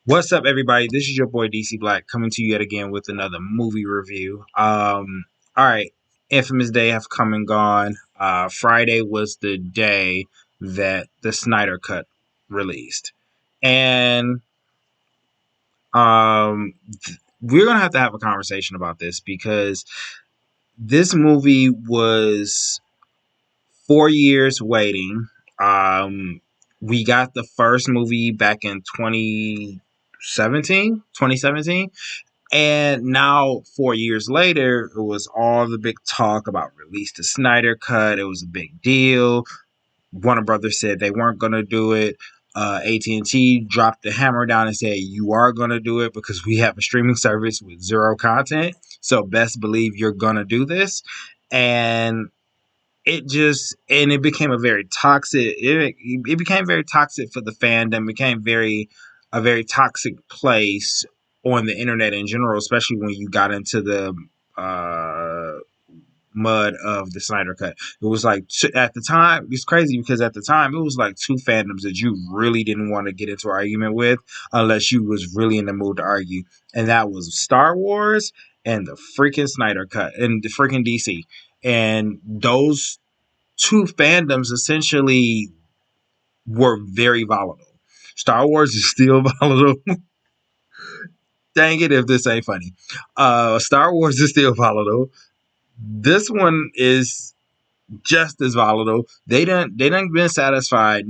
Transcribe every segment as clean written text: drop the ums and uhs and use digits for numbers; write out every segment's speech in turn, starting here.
What's up, everybody? This is your boy DC Black coming to you yet again with another movie review. All right, Infamous Day have come and gone. Friday was the day that the Snyder Cut released, and we're gonna have to have a conversation about this because this movie was 4 years waiting. Um, we got the first movie back in 2017. And now, 4 years later, it was all the big talk about release the Snyder Cut. It was a big deal. Warner Brothers said they weren't going to do it. AT&T dropped the hammer down and said, you are going to do it because we have a streaming service with zero content. So best believe you're going to do this. And it became a very toxic, it became very toxic for the fandom. It became a very toxic place on the internet in general, especially when you got into the mud of the Snyder Cut. It was like, at the time, it's crazy because at the time it was like two fandoms that you really didn't want to get into argument with unless you was really in the mood to argue, and that was Star Wars and the freaking Snyder Cut and the freaking DC. And those two fandoms essentially were very volatile. Star Wars is still volatile. Dang it if this ain't funny. Star Wars is still volatile. This one is just as volatile. They done been satisfied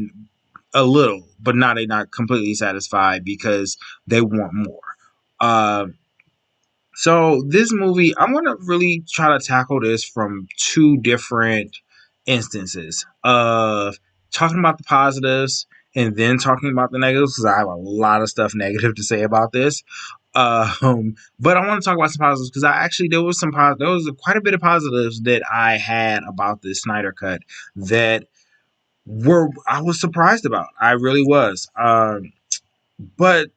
a little, but now they're not completely satisfied because they want more. Uh, So this movie, I'm gonna really try to tackle this from two different instances of talking about the positives and then talking about the negatives because I have a lot of stuff negative to say about this. But I want to talk about some positives because there was quite a bit of positives that I had about this Snyder Cut that I was surprised about. I really was. But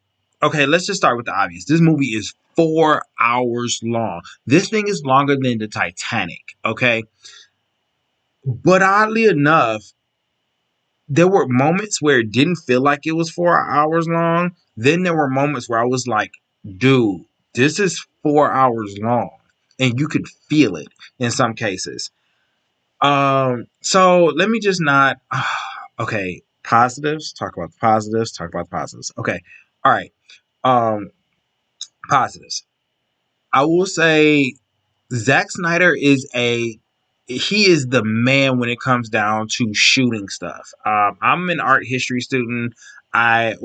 okay, let's just start with the obvious. This movie is 4 hours long. This thing is longer than the Titanic, okay? But oddly enough, there were moments where it didn't feel like it was 4 hours long. Then there were moments where I was like, dude, this is 4 hours long. And you could feel it in some cases. So let me just not okay, positives, talk about the positives, talk about the positives. Okay. All right. Um Positives. I will say Zack Snyder he is the man when it comes down to shooting stuff. I'm an art history student. I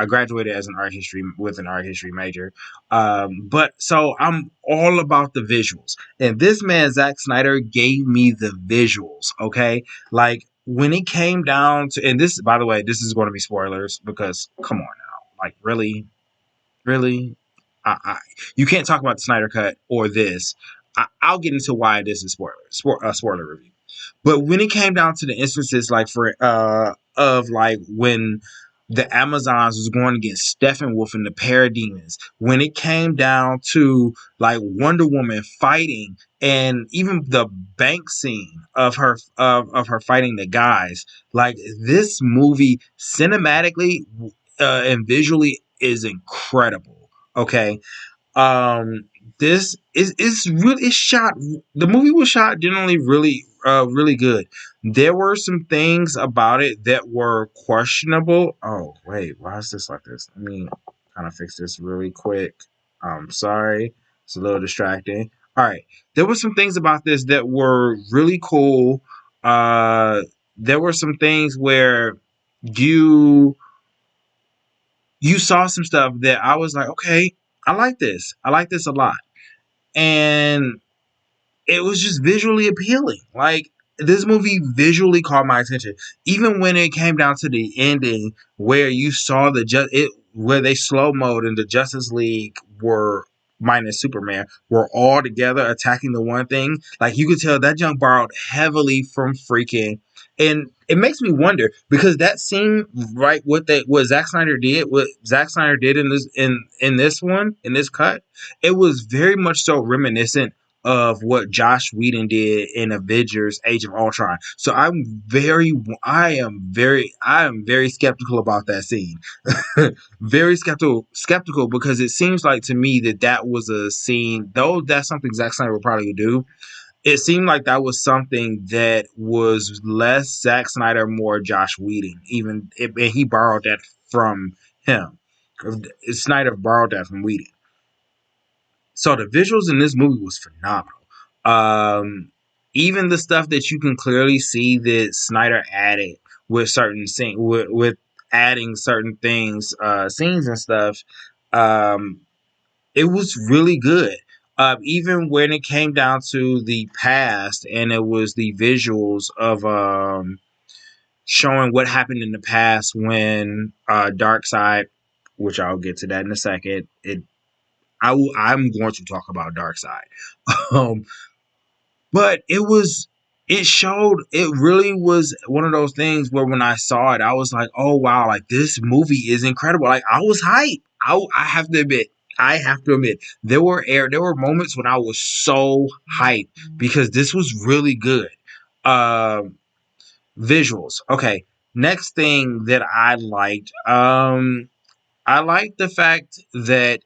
graduated as an art history with an art history major. But so I'm all about the visuals. And this man, Zack Snyder, gave me the visuals. Okay. Like when it came down to, and this, by the way, this is going to be spoilers because come on now. Like really, you can't talk about the Snyder Cut or this. I'll get into why this is a spoiler review. But when it came down to the instances, like of like when the Amazons was going against Steppenwolf and the Parademons, when it came down to like Wonder Woman fighting, and even the bank scene of her fighting the guys, like this movie cinematically and visually is incredible. Okay. This is really, it's shot, the movie was shot generally really good. There were some things about it that were questionable. Oh wait, why is this like this? Let me kind of fix this really quick. Sorry, it's a little distracting. All right, there were some things about this that were really cool. There were some things where you you saw some stuff that I was like, okay, I like this. I like this a lot. And it was just visually appealing. Like this movie visually caught my attention. Even when it came down to the ending where you saw where they slow mode and the Justice League were minus Superman were all together attacking the one thing. Like you could tell that junk borrowed heavily from freaking, and it makes me wonder because that scene, right, what Zack Snyder did in this cut, it was very much so reminiscent of what Josh Whedon did in Avengers: Age of Ultron. So I am very skeptical about that scene. Very skeptical because it seems like to me that that was a scene, though that's something Zack Snyder would probably do. It seemed like that was something that was less Zack Snyder, more Josh Whedon. And he borrowed that from him. Snyder borrowed that from Whedon. So the visuals in this movie was phenomenal. Um, Even the stuff that you can clearly see that Snyder added with certain scene with adding certain things, scenes and stuff. Um, it was really good. Even when it came down to the past and it was the visuals of showing what happened in the past when Dark Side, which I'll get to that in a second. I'm going to talk about Dark Side. Um, but it showed, it really was one of those things where when I saw it, I was like, oh wow, like this movie is incredible. Like I was hyped. I have to admit, there were moments when I was so hyped because this was really good. Um, Visuals. Okay. Next thing that I liked, I like the fact that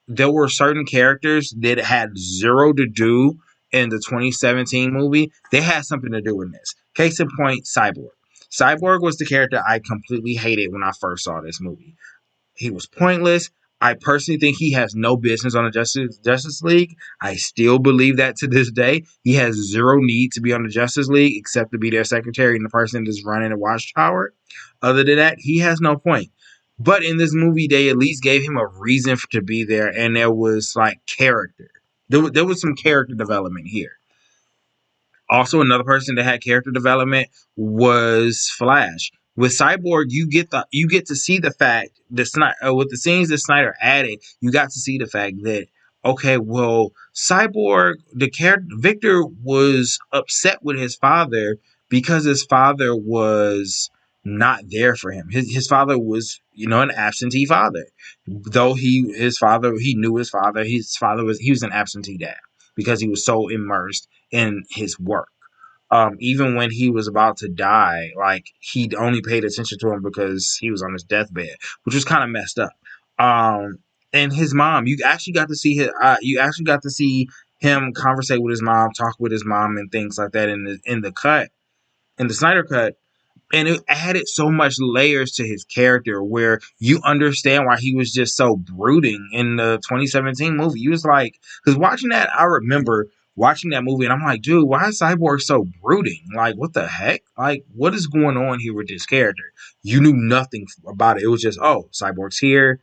there were certain characters that had zero to do in the 2017 movie. They had something to do in this. Case in point, Cyborg. Cyborg was the character I completely hated when I first saw this movie. He was pointless. I personally think he has no business on the Justice League. I still believe that to this day. He has zero need to be on the Justice League except to be their secretary and the person that's running the Watchtower. Other than that, he has no point. But in this movie, they at least gave him a reason to be there, and there was like character. There was some character development here. Also, another person that had character development was Flash. With Cyborg, you get to see the fact that with the scenes that Snyder added, you got to see the fact that okay, well, Cyborg, the character Victor was upset with his father because his father was not there for him. His father was, an absentee father. Though he knew his father. He was an absentee dad because he was so immersed in his work. Even when he was about to die, like he only paid attention to him because he was on his deathbed, which was kind of messed up. And his mom, you actually got to see him conversate with his mom, talk with his mom, and things like that in the Snyder cut, and it added so much layers to his character where you understand why he was just so brooding in the 2017 movie. He was like, because watching that, I remember watching that movie and I'm like, dude, why is Cyborg so brooding? Like, what the heck? Like, what is going on here with this character? You knew nothing about it. It was just, oh, Cyborg's here.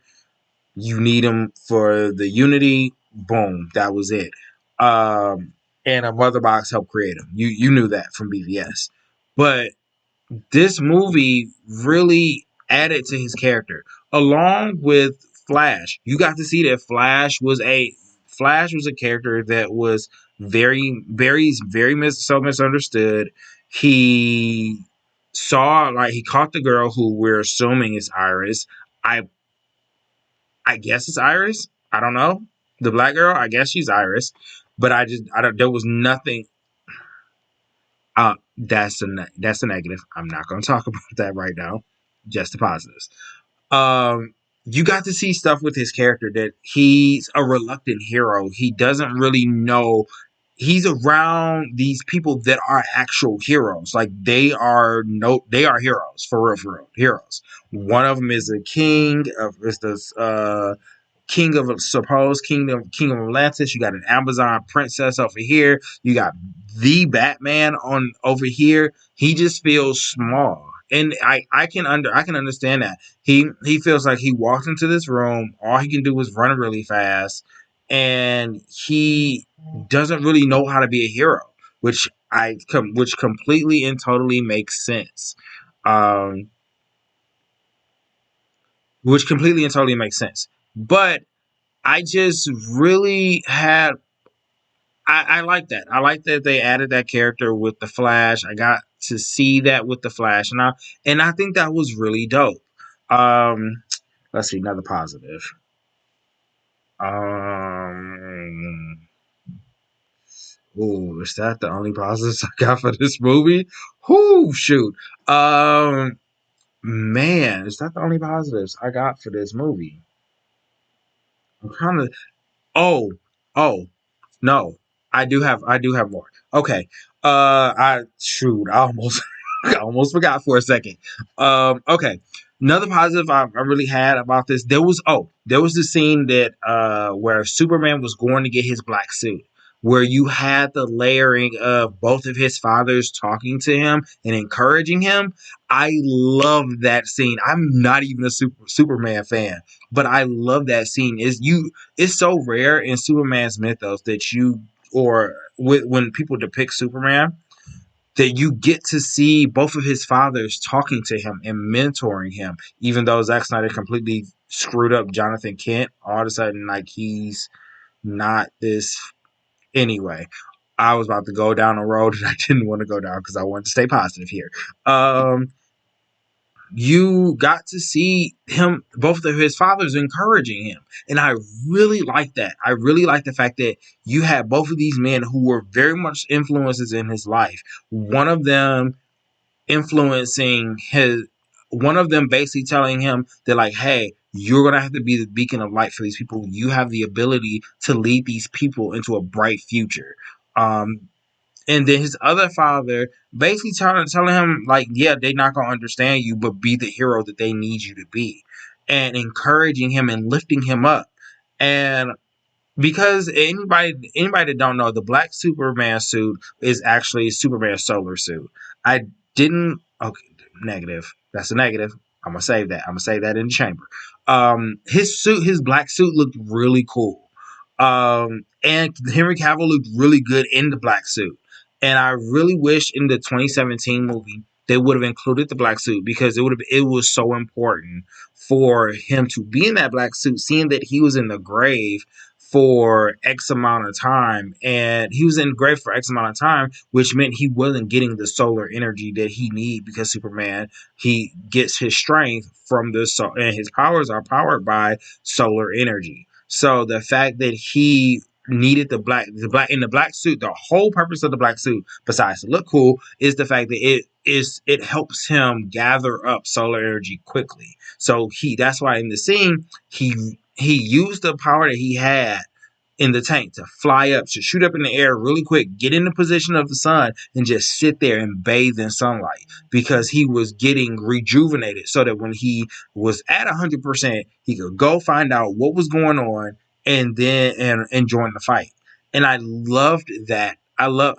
You need him for the Unity. Boom, that was it. And a mother box helped create him. You knew that from BVS, but this movie really added to his character along with Flash. You got to see that Flash was a character that was so misunderstood. He he caught the girl who we're assuming is Iris. I guess it's Iris. I don't know. The black girl, I guess she's Iris. But I don't, there was nothing. That's a negative. I'm not going to talk about that right now. Just the positives. Um, you got to see stuff with his character that he's a reluctant hero. He doesn't really know. He's around these people that are actual heroes. Like they are heroes for real, heroes. One of them is a king of is this king of supposed kingdom of Atlantis. You got an Amazon princess over here. You got the Batman on over here. He just feels small, and I can understand that. He feels like he walked into this room. All he can do is run really fast, and he doesn't really know how to be a hero, which completely and totally makes sense. Um, which completely and totally makes sense. But I just really had I like that. I like that they added that character with the Flash. I got to see that with the Flash, and I think that was really dope. Um, let's see another positive. Um, Ooh, is that the only positives I got for this movie? Whoo, shoot. Um, Man, is that the only positives I got for this movie? I'm trying to. Oh, oh, no, I do have more. Okay. I shoot, I almost I almost forgot for a second. Okay. Another positive I really had about this, there was the scene that where Superman was going to get his black suit, where you had the layering of both of his fathers talking to him and encouraging him. I love that scene. I'm not even a Superman fan, but I love that scene. It's so rare in Superman's mythos that when people depict Superman, that you get to see both of his fathers talking to him and mentoring him, even though Zack Snyder completely screwed up Jonathan Kent. All of a sudden, like, he's not this anyway. I was about to go down a road that I didn't want to go down because I wanted to stay positive here. Um, you got to see him, both of his fathers encouraging him, and I really like that. I really like the fact that you had both of these men who were very much influences in his life. One of them influencing his one of them basically telling him that, like, hey, you're gonna have to be the beacon of light for these people. You have the ability to lead these people into a bright future. Um and then his other father basically telling him, like, yeah, they're not gonna understand you, but be the hero that they need you to be, and encouraging him and lifting him up. And because anybody that don't know, the black Superman suit is actually Superman's solar suit. I didn't. Okay, negative. That's a negative. I'm gonna save that. I'm gonna save that in the chamber. His black suit looked really cool. And Henry Cavill looked really good in the black suit. And I really wish in the 2017 movie they would have included the black suit, because it was so important for him to be in that black suit, seeing that he was in the grave for X amount of time, and he was in the grave for X amount of time, which meant he wasn't getting the solar energy that he need, because Superman, he gets his strength from the sun, and his powers are powered by solar energy. So the fact that he needed the black suit, the whole purpose of the black suit, besides to look cool, is the fact that it helps him gather up solar energy quickly. So that's why in the scene he used the power that he had in the tank to fly up, to shoot up in the air really quick, get in the position of the sun, and just sit there and bathe in sunlight, because he was getting rejuvenated, so that when he was at 100%, he could go find out what was going on, and join the fight. And I loved that. I love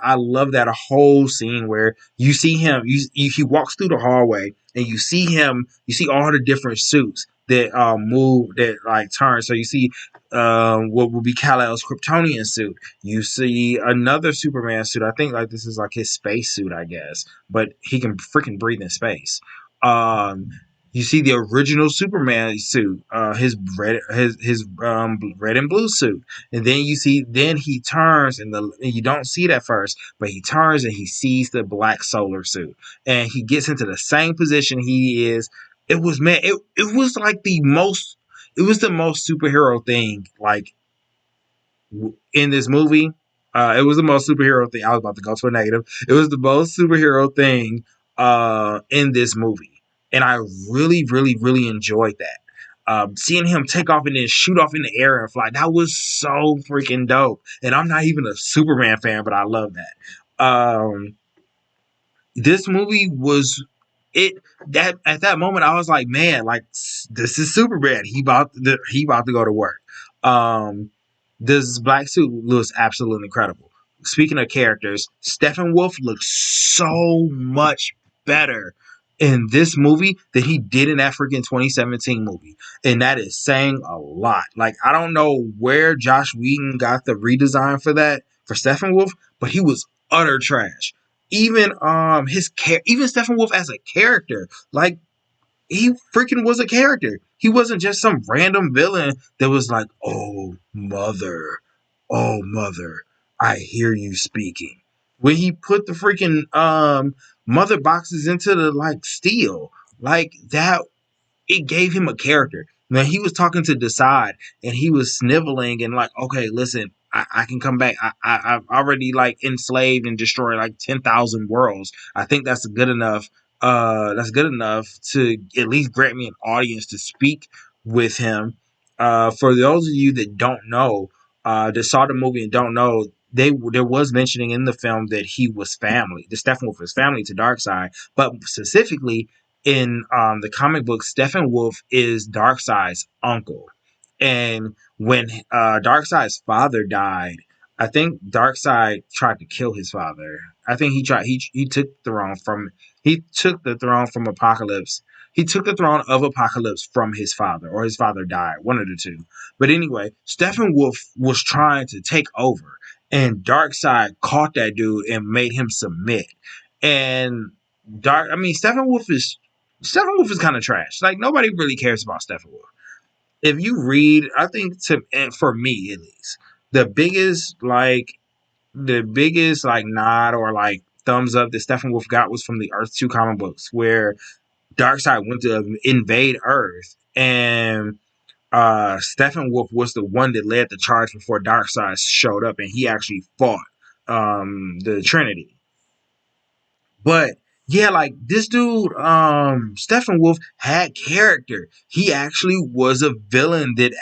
that whole scene where you see him. He walks through the hallway, and you see him. You see all the different suits that move, that like turn. So you see what will be Kal-El's Kryptonian suit. You see another Superman suit. I think like this is like his space suit, I guess, but he can freaking breathe in space. Um, you see the original Superman suit, his red and blue suit, and then he turns, and you don't see it at first, but he turns and he sees the black solar suit, and he gets into the same position he is. It was, man, it was like the most superhero thing, like, in this movie. It was the most superhero thing. I was about to go to a negative. It was the most superhero thing in this movie, and I really, really, really enjoyed that. Seeing him take off and then shoot off in the air and fly, that was so freaking dope. And I'm not even a Superman fan, but I love that. This movie was it that at that moment I was like, man, like, this is Superman. He about to go to work. Um, this black suit looks absolutely incredible. Speaking of characters, Steppenwolf looks so much better in this movie than he did in that freaking 2017 movie. And that is saying a lot. Like, I don't know where Josh Whedon got the redesign for that, for Steppenwolf, but he was utter trash. Even even Steppenwolf as a character, like, he freaking was a character. He wasn't just some random villain that was like, oh mother, I hear you speaking. When he put the freaking mother boxes into the, like, steel, like that, it gave him a character. Now he was talking to Decide, and he was sniveling and like, okay, listen, I can come back. I've already like enslaved and destroyed like 10,000 worlds. I think that's good enough. That's good enough to at least grant me an audience to speak with him. For those of you that don't know, that saw the movie and don't know, there was mentioning in the film that he was family. The Steppenwolf was family to Darkseid, but specifically in the comic book, Steppenwolf is Darkseid's uncle. And when Darkseid's father died, I think Darkseid tried to kill his father. I think he took the throne from he took the throne from Apocalypse. He took the throne of Apocalypse from his father, or his father died, one of the two. But anyway, Steppenwolf was trying to take over, and Darkseid caught that dude and made him submit. And Steppenwolf is kind of trash. Like nobody really cares about Steppenwolf. If you read, I think and for me at least, the biggest nod or like thumbs up that Steppenwolf got was from the Earth 2 comic books, where Darkseid went to invade Earth, and Steppenwolf was the one that led the charge before Darkseid showed up, and he actually fought the Trinity. But yeah, like this dude, Steppenwolf had character. He actually was a villain that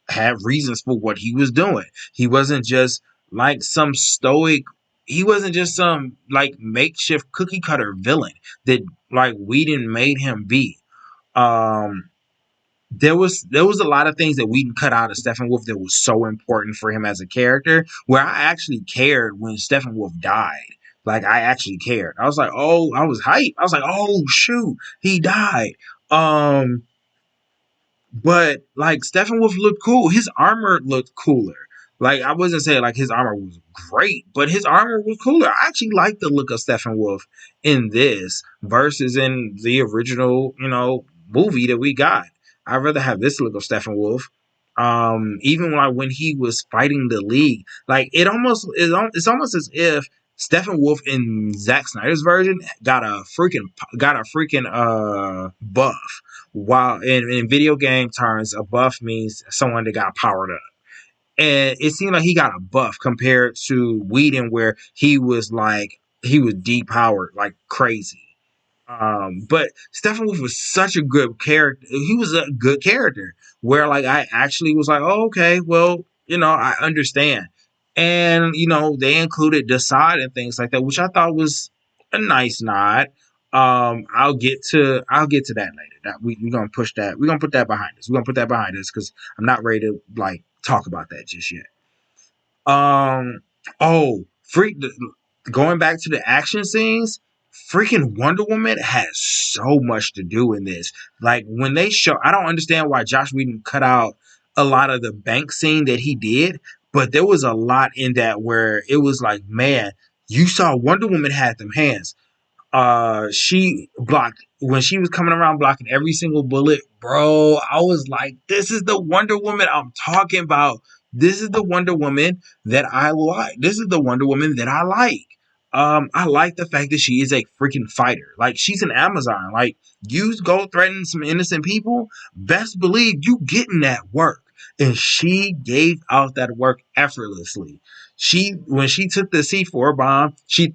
had reasons for what he was doing. He wasn't just like some stoic. He wasn't just some like makeshift cookie cutter villain that like Whedon made him be. Um, there was a lot of things that Whedon cut out of Steppenwolf that was so important for him as a character, where I actually cared when Steppenwolf died. Like I actually cared. I was like, oh, I was hyped. I was like, oh shoot, he died. Um, but like Steppenwolf looked cool. His armor looked cooler. Like I wasn't saying like his armor was great, but his armor was cooler. I actually like the look of Steppenwolf in this versus in the original, movie that we got. I'd rather have this look of Steppenwolf. Even when he was fighting the League, like it's almost as if Steppenwolf in Zack Snyder's version got a freaking buff, while in video game terms, a buff means someone that got powered up. And it seemed like he got a buff compared to Whedon, where he was depowered like crazy. But Steppenwolf was such a good character. He was a good character where like I actually was like, oh, okay, well, I understand. And they included Decide and things like that, which I thought was a nice nod. I'll get to that later. We're gonna push that. We're gonna put that behind us. We're gonna put that behind us because I'm not ready to like talk about that just yet. Um. Oh, going back to the action scenes, freaking Wonder Woman has so much to do in this. Like when they show, I don't understand why Josh Whedon cut out a lot of the bank scene that he did, but there was a lot in that where it was like, man, you saw Wonder Woman had them hands. She blocked when she was coming around blocking every single bullet, bro. I was like, this is the Wonder Woman I'm talking about. This is the Wonder Woman that I like. This is the Wonder Woman that I like. I like the fact that she is a freaking fighter. Like she's an Amazon. Like you go threaten some innocent people, best believe you getting that work. And she gave out that work effortlessly. When she took the C4 bomb, she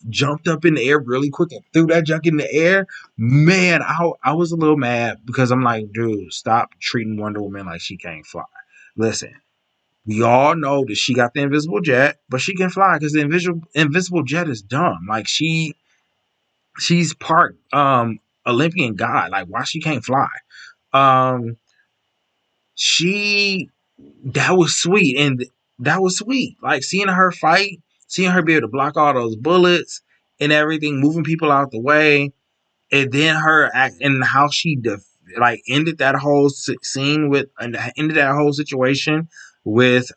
jumped up in the air really quick and threw that junk in the air. Man, I was a little mad because I'm like, dude, stop treating Wonder Woman like she can't fly. Listen, we all know that she got the invisible jet, but she can fly because the invisible jet is dumb. Like she's part Olympian god. Like why she can't fly? Um, she that was sweet, and that was sweet. Like seeing her fight, seeing her be able to block all those bullets and everything, moving people out the way, and then her act and how she like ended that whole scene and ended that whole situation with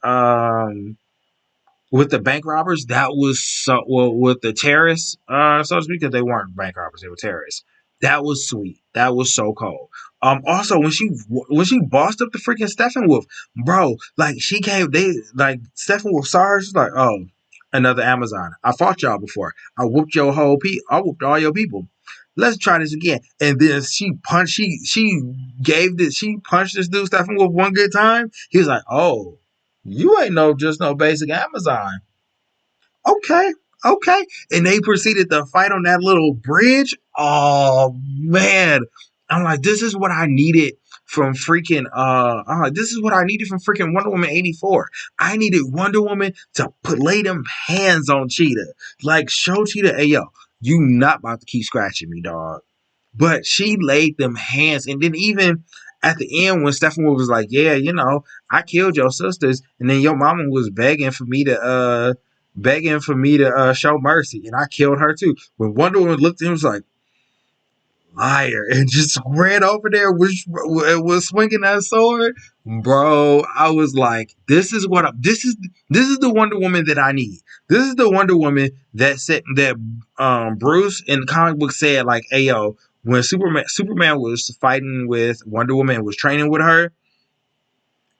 with the bank robbers. That was so well with the terrorists, so to speak, because they weren't bank robbers, they were terrorists. That was sweet. That was so cold. Also when she bossed up the freaking Steppenwolf, bro, like she came, they like Steppenwolf saw her, she's like, oh, another Amazon. I fought y'all before. I whooped your I whooped all your people. Let's try this again. And then she punched this dude Steppenwolf one good time. He was like, oh, you ain't just no basic Amazon. Okay, okay. And they proceeded to fight on that little bridge. Oh man. I'm like, this is what I needed from freaking I'm like, this is what I needed from freaking Wonder Woman 84. I needed Wonder Woman to lay them hands on Cheetah. Like show Cheetah, hey yo, you not about to keep scratching me, dog. But she laid them hands, and then even at the end when Steppenwolf was like, "Yeah, I killed your sisters," and then your mama was begging for me to show mercy, and I killed her too. When Wonder Woman looked at him, was like, liar, and just ran over there, which was swinging that sword, bro. I was like, this is the Wonder Woman that I need. This is the Wonder Woman that said that Bruce in the comic book said like, hey yo, when Superman was fighting with Wonder Woman and was training with her,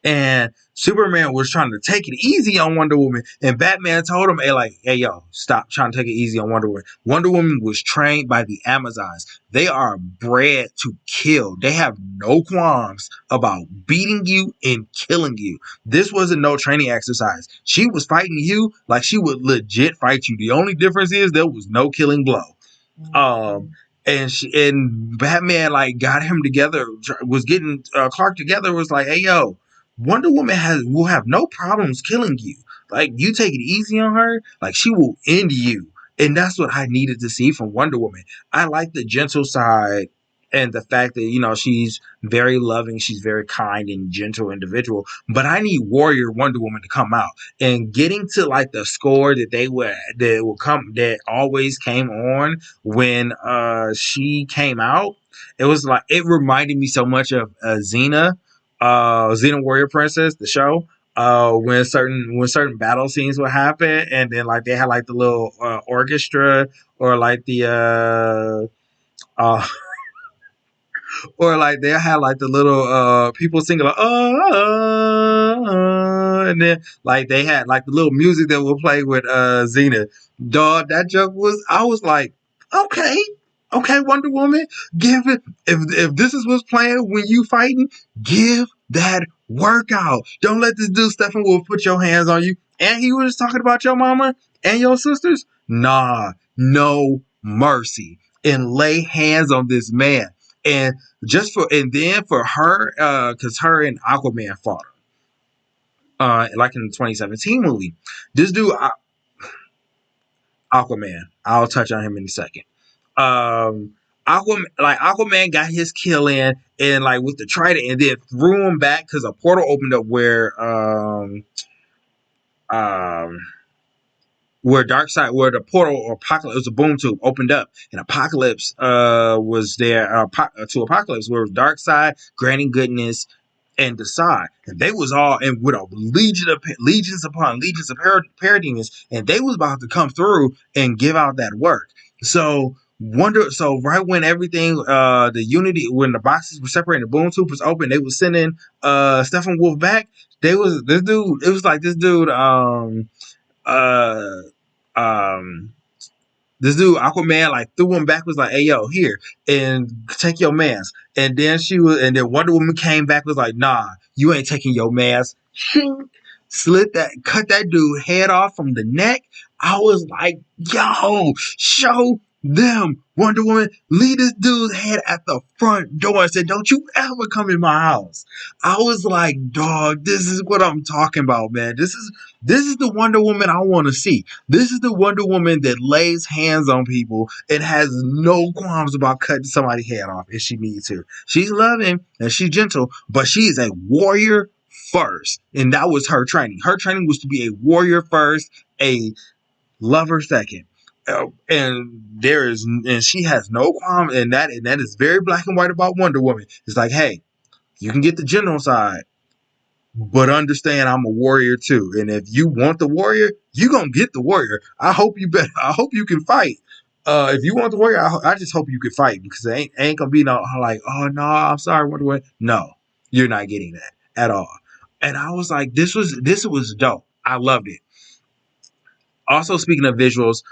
and Superman was trying to take it easy on Wonder Woman, and Batman told him, hey, yo, stop trying to take it easy on Wonder Woman. Wonder Woman was trained by the Amazons. They are bred to kill. They have no qualms about beating you and killing you. This wasn't no training exercise. She was fighting you like she would legit fight you. The only difference is there was no killing blow. And Batman like got him together, was getting Clark together, was like, hey yo, Wonder Woman will have no problems killing you. Like you take it easy on her, like she will end you. And that's what I needed to see from Wonder Woman. I like the gentle side and the fact that she's very loving, she's very kind and gentle individual. But I need Warrior Wonder Woman to come out and getting to like the score that always came on when she came out. It was like it reminded me so much of Xena Warrior Princess, the show. When certain battle scenes would happen, and then like they had like the little orchestra or like the or like they had like the little people singing like and then like they had like the little music that would play with Xena. Dog, that joke was I was like, okay, okay, Wonder Woman, give it if this is what's playing when you fighting, give that workout. Don't let this dude Steppenwolf put your hands on you. And he was talking about your mama and your sisters. Nah, no mercy. And lay hands on this man. And then for her, because her and Aquaman fought, like in the 2017 movie. This dude, Aquaman, I'll touch on him in a second. Aquaman got his kill in, and like with the trident, and then threw him back because a portal opened up um, where the portal or Apocalypse, it was a boom tube, opened up, and Apocalypse was there to Apocalypse, where Darkseid, Granny Goodness, and Decide, and they was all and with a legions upon legions of parademons, and they was about to come through and give out that work. So right when everything the unity, when the boxes were separated, the boom tube was open, they was sending Steppenwolf back. They was this dude. It was like this dude. Uh um this dude Aquaman like threw him back, was like, hey yo, here and take your mask. And then Wonder Woman came back, was like, nah, you ain't taking your mask. Cut that dude head off from the neck. I was like, yo, show them Wonder Woman, leave this dude's head at the front door and said, don't you ever come in my house. I was like, dog, this is what I'm talking about, man. This is the Wonder Woman I want to see. This is the Wonder Woman that lays hands on people and has no qualms about cutting somebody's head off if she needs to. She's loving and she's gentle, but she is a warrior first. And that was her training. Her training was to be a warrior first, a lover second. And she has no qualm, and that is very black and white about Wonder Woman. It's like, hey, you can get the general side, but understand I'm a warrior too. And if you want the warrior, you gonna get the warrior. I hope you can fight. If you want the warrior, I just hope you can fight, because it ain't gonna be no like, oh no, I'm sorry, Wonder Woman. No, you're not getting that at all. And I was like, this was dope. I loved it. Also, speaking of visuals,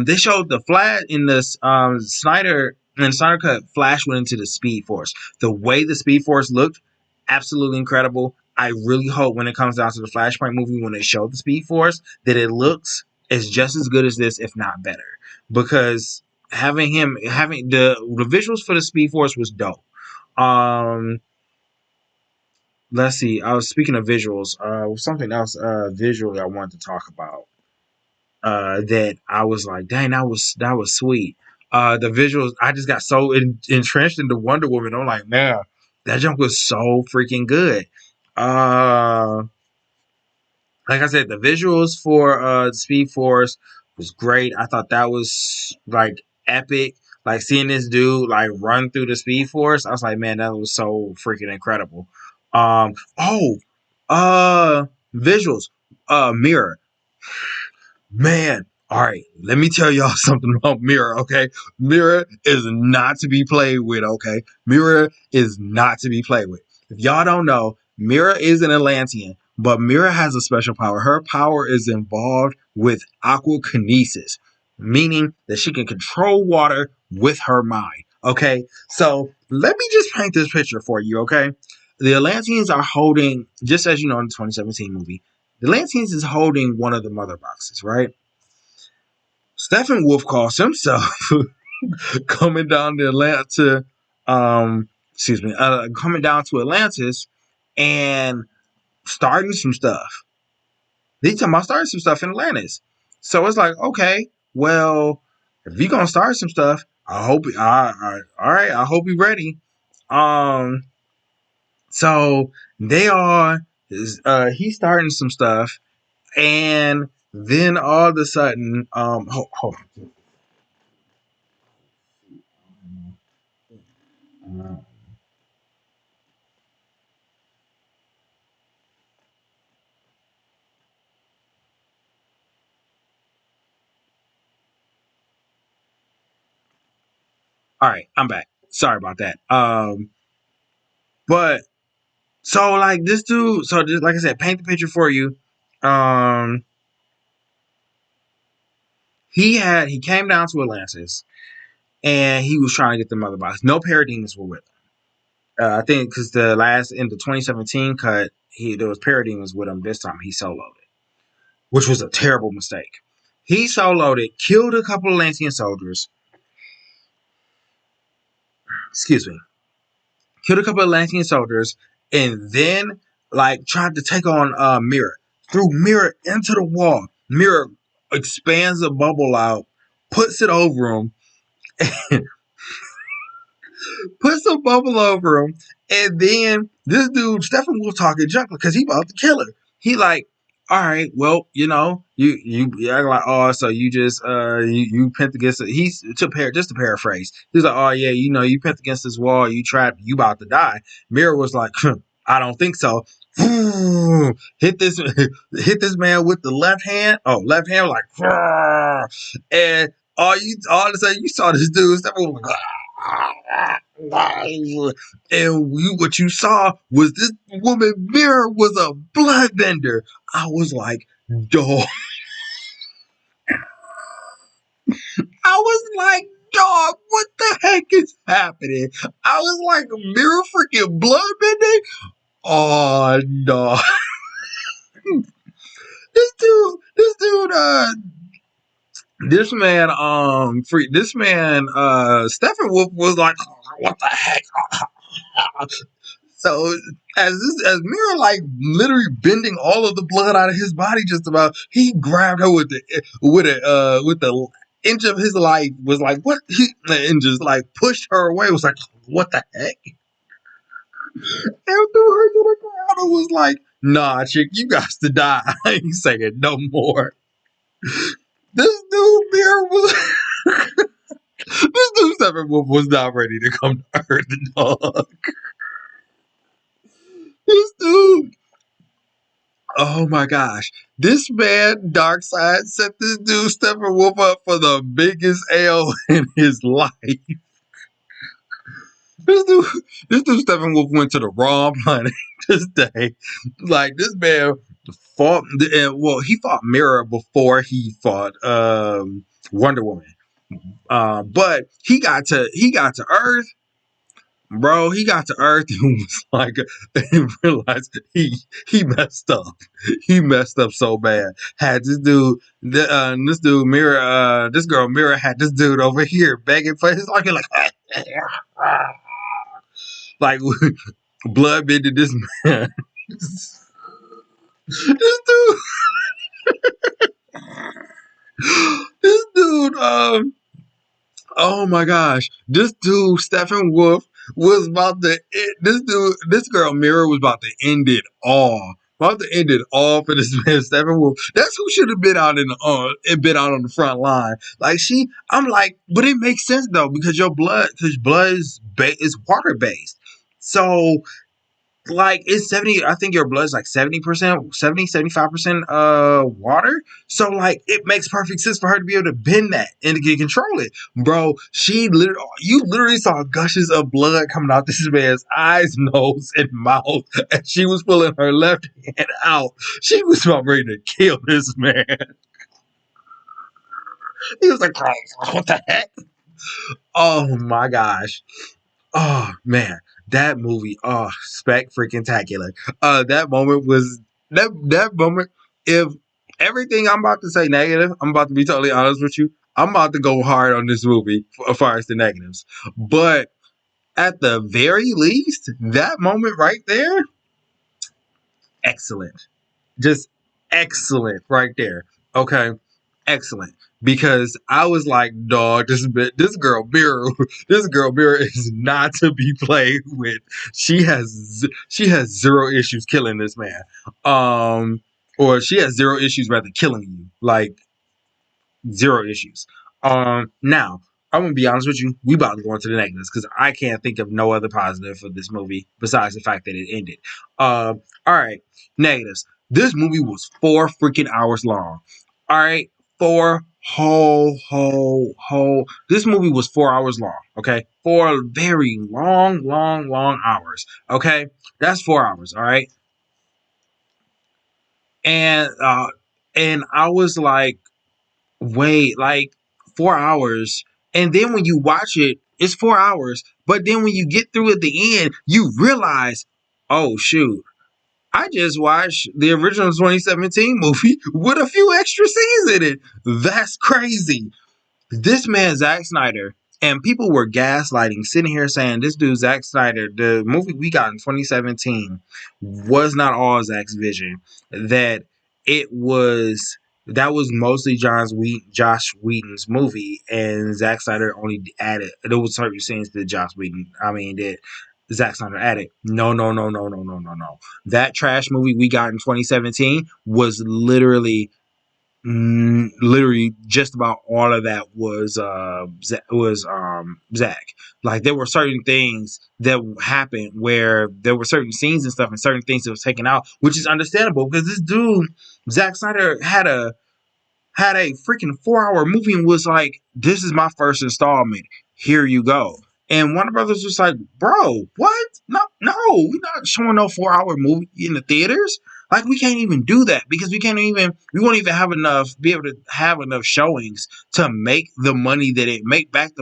they showed the Flash in this Snyder And SynderCut, Flash went into the Speed Force. The way the Speed Force looked, absolutely incredible. I really hope when it comes down to the Flashpoint movie, when they show the Speed Force, that it looks as just as good as this, if not better. Because having the visuals for the Speed Force was dope. Um, let's see. I was speaking of visuals. Something else visually I wanted to talk about. That I was like, dang, that was sweet. The visuals, I just got so entrenched into Wonder Woman. I'm like, man, that jump was so freaking good. Uh, like I said, the visuals for Speed Force was great. I thought that was like epic. Like seeing this dude like run through the Speed Force, I was like, man, that was so freaking incredible. Oh, visuals. Mirror. Man, all right, let me tell y'all something about Mira, okay? Mira is not to be played with, okay? Mira is not to be played with. If y'all don't know, Mira is an Atlantean, but Mira has a special power. Her power is involved with aquakinesis, meaning that she can control water with her mind, okay? So let me just paint this picture for you, okay? The Atlanteans are holding, just as you know in the 2017 movie, the Atlanteans is holding one of the mother boxes, right? Steppenwolf calls himself coming down to Atlanta, coming down to Atlantis and starting some stuff. They talking about starting some stuff in Atlantis. So it's like, okay, well, if you gonna start some stuff, I hope, all right, I hope you're ready. Um, so they are, he's starting some stuff, and then all of a sudden, hold on. All right, I'm back. Sorry about that. But so like this dude, so just like I said, paint the picture for you. Um, he came down to Atlantis and he was trying to get the mother box. No parademons were with him. I think because in the 2017 cut, there was parademons with him. This time he soloed it, which was a terrible mistake. He soloed it, killed a couple of Atlantean soldiers. Excuse me, killed a couple of Atlantean soldiers, and then like tried to take on Mirror. Threw Mirror into the wall. Mirror expands a bubble out, puts it over him, puts a bubble over him, and then this dude, Steppenwolf, talking junk because he about to kill her. He like, all right, well, you act like, oh, so you just you pinned against it. He's just to paraphrase. He's like, oh yeah, you pinned against this wall. You about to die. Mirror was like, I don't think so. hit this hit this man with the left hand. Oh, left hand like, and all of a sudden you saw this dude. Steppenwolf was like, and what you saw was this woman Mirror was a bloodbender. I was like, dog. I was like, dog, what the heck is happening? I was like, Mirror freaking bloodbending? Oh, no. This man, Steppenwolf was like, what the heck? So as Mira like literally bending all of the blood out of his body, just about, he grabbed her with the inch of his life, was like, what? And just like pushed her away. Was like, what the heck? And threw her to the ground and was like, nah, chick, you got to die. I ain't saying no more. This dude Mira was this dude Steppenwolf was not ready to come to Earth, dog. This dude. Oh my gosh. This man, Darkseid, set this dude Steppenwolf up for the biggest L in his life. This dude, this dude Steppenwolf went to the wrong planet this day. Like, this man fought, he fought Mira before he fought Wonder Woman. But he got to Earth, bro. He got to Earth and was like, and realized he messed up. He messed up so bad. Had this dude, this dude Mira, this girl Mira had this dude over here begging for his life, like, like blood bending this man. This dude, this dude, oh my gosh, this dude Stephen Wolf was about to. This girl Mira was about to end it all. About to end it all for this man Stephen Wolf. That's who should have been out in the been out on the front line. Like I'm like, but it makes sense though because because blood is water based. So like it's 70, I think your blood's like 70%, 75% water. So like it makes perfect sense for her to be able to bend that and to get control it. Bro, you literally saw gushes of blood coming out this man's eyes, nose, and mouth. And she was pulling her left hand out. She was about ready to kill this man. He was like, what the heck? Oh my gosh. Oh man, that movie, oh, spec freaking tacular. That moment was that moment. If everything I'm about to say negative, I'm about to be totally honest with you. I'm about to go hard on this movie as far as the negatives. But at the very least, that moment right there, excellent. Just excellent right there. Okay, excellent. Because I was like, dog, this girl Mira, this girl Mira is not to be played with. She has zero issues killing this man, or she has zero issues rather killing you. Like zero issues. Now I'm gonna be honest with you. We about to go into the negatives because I can't think of no other positive for this movie besides the fact that it ended. All right, negatives. This movie was 4 freaking hours long. All right, four whole. This movie was 4 hours long. Okay, 4 very long hours. Okay, that's 4 hours. All right, and I was like, wait, like 4 hours. And then when you watch it, it's 4 hours. But then when you get through at the end, you realize, oh shoot, I just watched the original 2017 movie with a few extra scenes in it. That's crazy. This man Zack Snyder, and people were gaslighting, sitting here saying this dude Zack Snyder, the movie we got in 2017 was not all Zack's vision. That it was that was mostly Josh Whedon's movie, and Zack Snyder only added there was certain scenes that Josh Whedon, that Zack Snyder added. No. That trash movie we got in 2017 was literally just about all of that was Zach. Like there were certain things that happened where there were certain scenes and stuff and certain things that was taken out, which is understandable because this dude Zack Snyder had a freaking 4 hour movie and was like, this is my first installment. Here you go. And Warner Brothers was like, bro, what? No, we're not showing no 4 hour movie in the theaters. Like we can't even do that because we won't even be able to have enough showings to make back the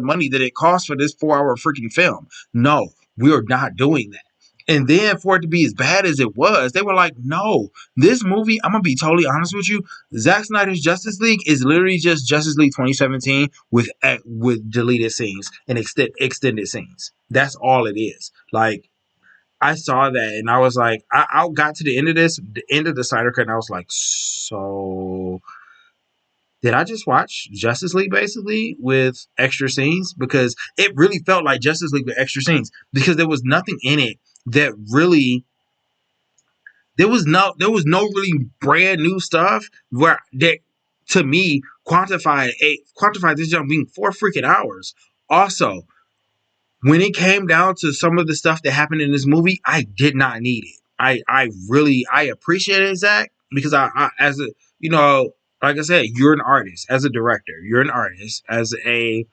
money that it costs for this 4 hour freaking film. No, we are not doing that. And then for it to be as bad as it was, they were like, no, this movie, I'm gonna be totally honest with you. Zack Snyder's Justice League is literally just Justice League 2017 with deleted scenes and extended scenes. That's all it is. Like I saw that and I was like, I got to the end of the Snyder cut, and I was like, so did I just watch Justice League basically with extra scenes? Because it really felt like Justice League with extra scenes because there was nothing in it that really there was no really brand new stuff where that to me quantified this jump being 4 freaking hours. Also, when it came down to some of the stuff that happened in this movie, I did not need it. I appreciated Zach because I as a like I said, you're an artist as a director, you're an artist as a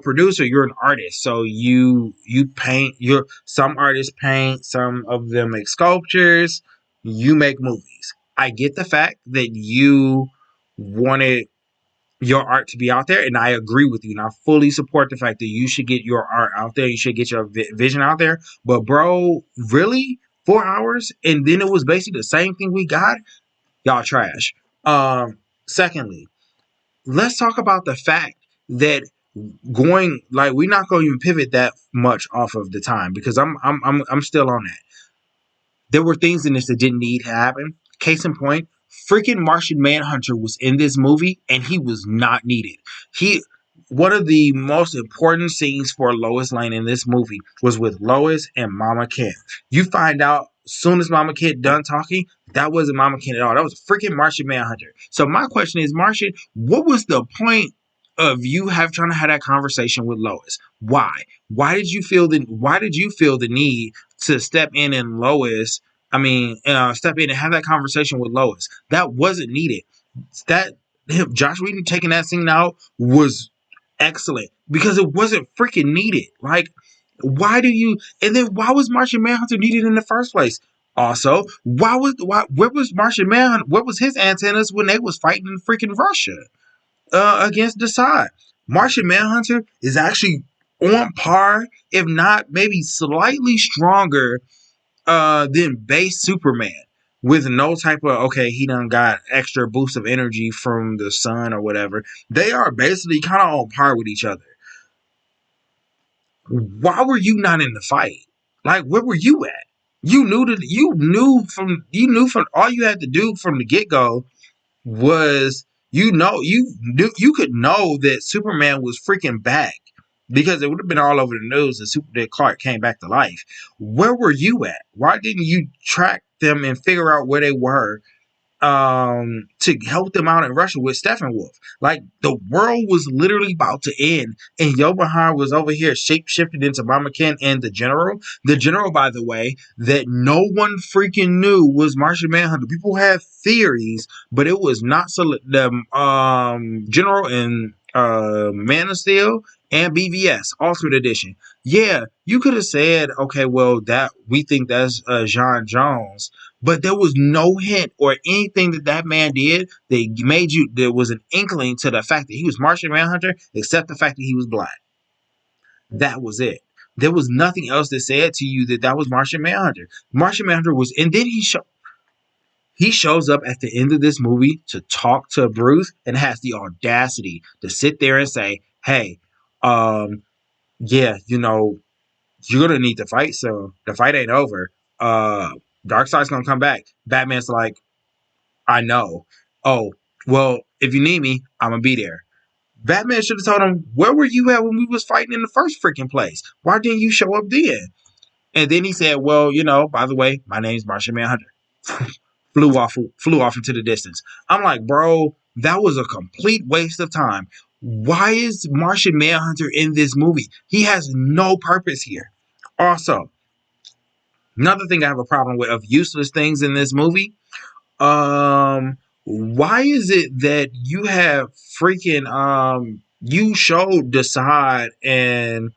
producer, you're an artist, so you paint, your some artists paint, some of them make sculptures, you make movies. I get the fact that you wanted your art to be out there, and I agree with you, and I fully support the fact that you should get your art out there. You should get your vision out there. But bro, really, 4 hours, and then it was basically the same thing we got. Y'all trash. Secondly, let's talk about the fact that going like we're not going to even pivot that much off of the time because I'm still on that. There were things in this that didn't need to happen. Case in point, freaking Martian Manhunter was in this movie and he was not needed. He One of the most important scenes for Lois Lane in this movie was with Lois and Mama Kent. You find out soon as Mama Kent done talking, that wasn't Mama Kent at all. That was freaking Martian Manhunter. So my question is, Martian, what was the point of you trying to have that conversation with Lois? Why? Why did you feel the need to step in and step in and have that conversation with Lois? That wasn't needed. That Josh Whedon taking that scene out was excellent because it wasn't freaking needed. Like, why do you? And then why was Martian Manhunter needed in the first place? Also, where was Martian Manhunter? Where was his antennas when they was fighting in freaking Russia against Desaad? Martian Manhunter is actually on par, if not maybe slightly stronger than base Superman, with no type of he done got extra boost of energy from the sun or whatever. They are basically kind of on par with each other. Why were you not in the fight? Like, where were you at? You knew from all you had to do from the get go was you could know that Superman was freaking back because it would have been all over the news that Clark came back to life. Where were you at? Why didn't you track them and figure out where they were to help them out in Russia with Steppenwolf? Like, the world was literally about to end, and Johan was over here shape shifted into Mama Ken and the General. The General, by the way, that no one freaking knew was Martian Manhunter. People had theories, but it was not the General and Man of Steel and BVS Ultimate Edition. Yeah, you could have said, okay, well, that we think that's John Jones, but there was no hint or anything that man did that made you. There was an inkling to the fact that he was Martian Manhunter, except the fact that he was black. That was it. There was nothing else that said to you that was Martian Manhunter. Martian Manhunter was, and then he shows up at the end of this movie to talk to Bruce and has the audacity to sit there and say, "Hey, yeah, you're gonna need to fight soon. The fight ain't over. Darkseid's gonna come back." Batman's like, "I know. Oh, well, if you need me, I'm gonna be there." Batman should have told him, "Where were you at when we was fighting in the first freaking place? Why didn't you show up then?" And then he said, "Well, by the way, my name's Martian Manhunter." flew off into the distance. I'm like, bro, that was a complete waste of time. Why is Martian Manhunter in this movie? He has no purpose here. Also, another thing I have a problem with of useless things in this movie. Why is it that you have freaking you showed Desaad and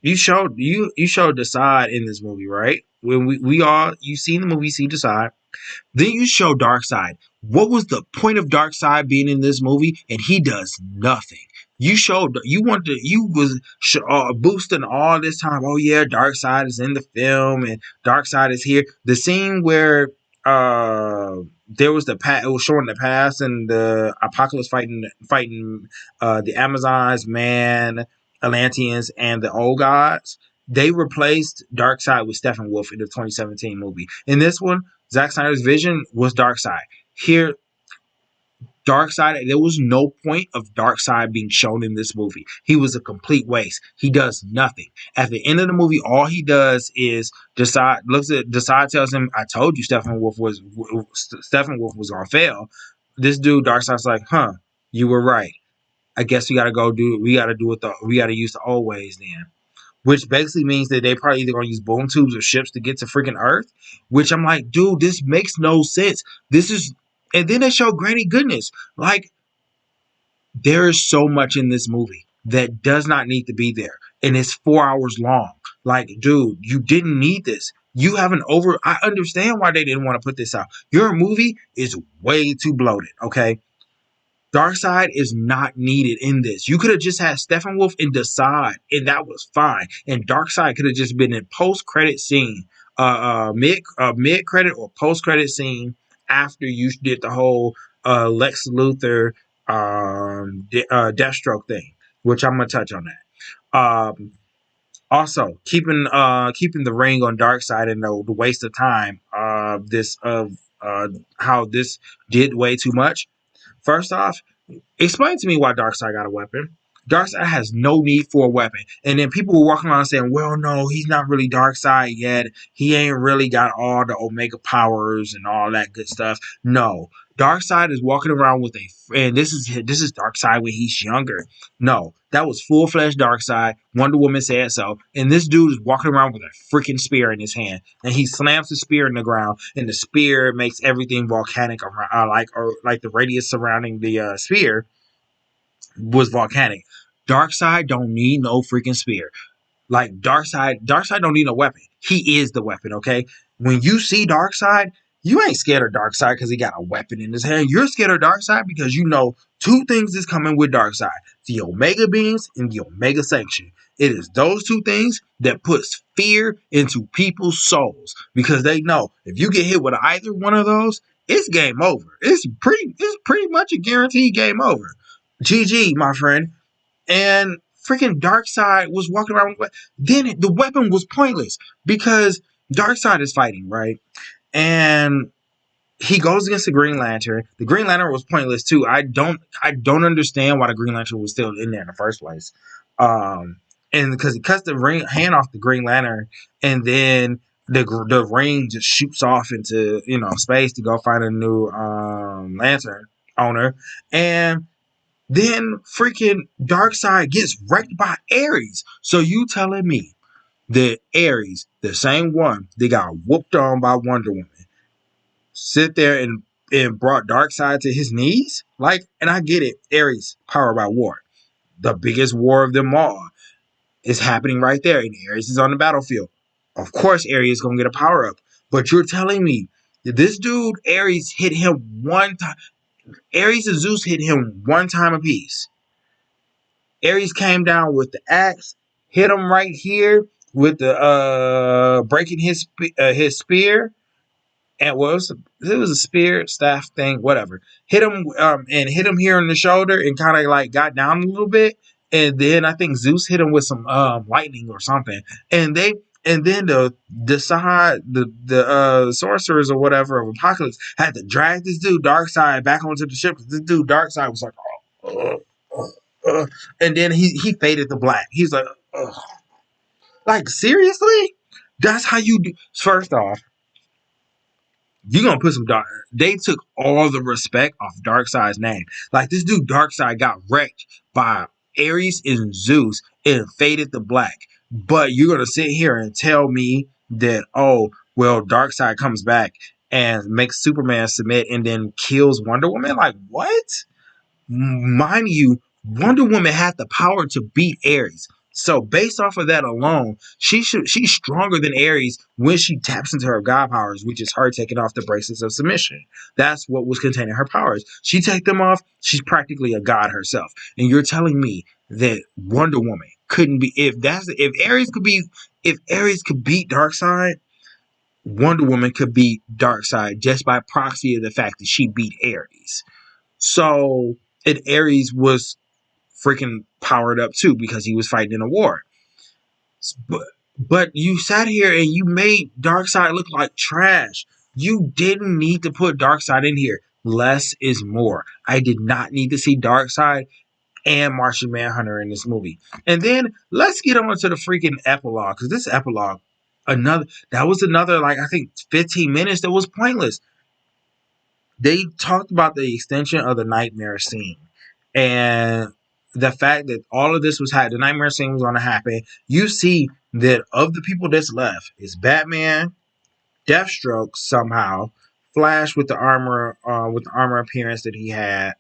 you showed Desaad in this movie, right? When we all you seen the movie, see Desaad. Then you show Darkseid. What was the point of Darkseid being in this movie? And he does nothing. You was boosting all this time. Oh yeah, Darkseid is in the film and Darkseid is here. The scene where there was it was showing the past and the Apocalypse fighting the Amazons, man, Atlanteans, and the old gods. They replaced Darkseid with Steppenwolf in the 2017 movie. In this one, Zack Snyder's vision was Darkseid. Here, Darkseid, there was no point of Darkseid being shown in this movie. He was a complete waste. He does nothing. At the end of the movie, all he does is Desaad tells him, "I told you Steppenwolf was gonna fail." This dude, Darkseid's like, "Huh, you were right. I guess we gotta use the old ways then." Which basically means that they probably either gonna use boom tubes or ships to get to freaking Earth. Which I'm like, dude, this makes no sense. And then they show Granny Goodness. Like, there is so much in this movie that does not need to be there, and it's 4 hours long. Like, dude, you didn't need this. You have I understand why they didn't want to put this out. Your movie is way too bloated. Okay, Darkseid is not needed in this. You could have just had Steppenwolf in the side, and that was fine. And Darkseid could have just been in post credit scene, mid credit or post credit scene after you did the whole Lex Luthor Deathstroke thing, which I'm gonna touch on that. Also, keeping the ring on Darkseid and the waste of time this of how this did way too much. First off, explain to me why Darkseid got a weapon. Darkseid has no need for a weapon. And then people were walking around saying, well, no, he's not really Darkseid yet. He ain't really got all the Omega powers and all that good stuff. No. Darkseid is walking around with and this is Darkseid when he's younger. No, that was full-fledged Darkseid. Wonder Woman said so. And this dude is walking around with a freaking spear in his hand. And he slams the spear in the ground, and the spear makes everything volcanic around, like the radius surrounding the spear was volcanic. Darkseid don't need no freaking spear. Like Darkseid don't need no weapon. He is the weapon, okay? When you see Darkseid, you ain't scared of Darkseid because he got a weapon in his hand. You're scared of Darkseid because you know two things is coming with Darkseid: the Omega Beams and the Omega Sanction. It is those two things that puts fear into people's souls because they know if you get hit with either one of those, it's game over. It's pretty much a guaranteed game over. GG, my friend. And freaking Darkseid was walking around with then the weapon was pointless because Darkseid is fighting, right? And he goes against the Green Lantern. The Green Lantern was pointless too. I don't understand why the Green Lantern was still in there in the first place. And because he cuts the hand off the Green Lantern, and then the ring just shoots off into space to go find a new lantern owner. And then freaking Darkseid gets wrecked by Ares. So you telling me that Ares, the same one that got whooped on by Wonder Woman, sit there and brought Darkseid to his knees? Like, and I get it, Ares, powered by war. The biggest war of them all is happening right there, and Ares is on the battlefield. Of course, Ares is gonna get a power up. But you're telling me that this dude, Ares, hit him one time. Ares and Zeus hit him one time apiece. Ares came down with the axe, hit him right here with the breaking his spear, and it was a spear staff thing, whatever. Hit him and hit him here on the shoulder and kind of like got down a little bit, and then I think Zeus hit him with some lightning or something, and then the side the sorcerers or whatever of Apocalypse had to drag this dude Darkseid back onto the ship because this dude Darkseid was like, and then he faded to black. He's like, ugh. Like, seriously? That's how you do. First off, you're gonna put some dark. They took all the respect off Darkseid's name. Like, this dude Darkseid got wrecked by Ares and Zeus and faded to black. But you're gonna sit here and tell me that, oh, well, Darkseid comes back and makes Superman submit and then kills Wonder Woman? Like, what? Mind you, Wonder Woman had the power to beat Ares. So based off of that alone, she's stronger than Ares when she taps into her god powers, which is her taking off the bracelets of submission. That's what was containing her powers. She take them off, she's practically a god herself. And you're telling me that Wonder Woman couldn't be if Ares could beat Darkseid, Wonder Woman could beat Darkseid just by proxy of the fact that she beat Ares. So, and Ares was freaking powered up too because he was fighting in a war. But you sat here and you made Darkseid look like trash. You didn't need to put Darkseid in here. Less is more. I did not need to see Darkseid and Martian Manhunter in this movie. And then let's get on to the freaking epilogue, because this epilogue, another like I think 15 minutes that was pointless. They talked about the extension of the nightmare scene and the fact that all of this the nightmare scene was going to happen. You see that of the people that's left is Batman, Deathstroke somehow, Flash with the armor appearance that he had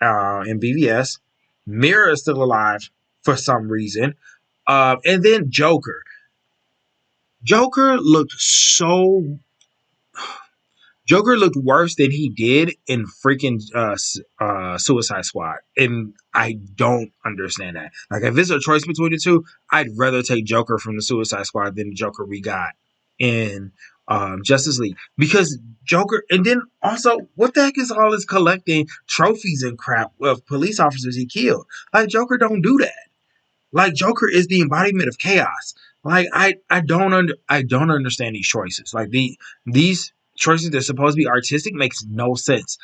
in BVS. Mira is still alive for some reason, and then Joker. Joker looked so Joker looked worse than he did in freaking Suicide Squad, and I don't understand that. Like, if it's a choice between the two, I'd rather take Joker from the Suicide Squad than the Joker we got in Justice League, because Joker, and then also, what the heck is all this collecting trophies and crap of police officers he killed? Like, Joker don't do that. Like, Joker is the embodiment of chaos. Like, I don't understand these choices. Like, these choices that are supposed to be artistic makes no sense.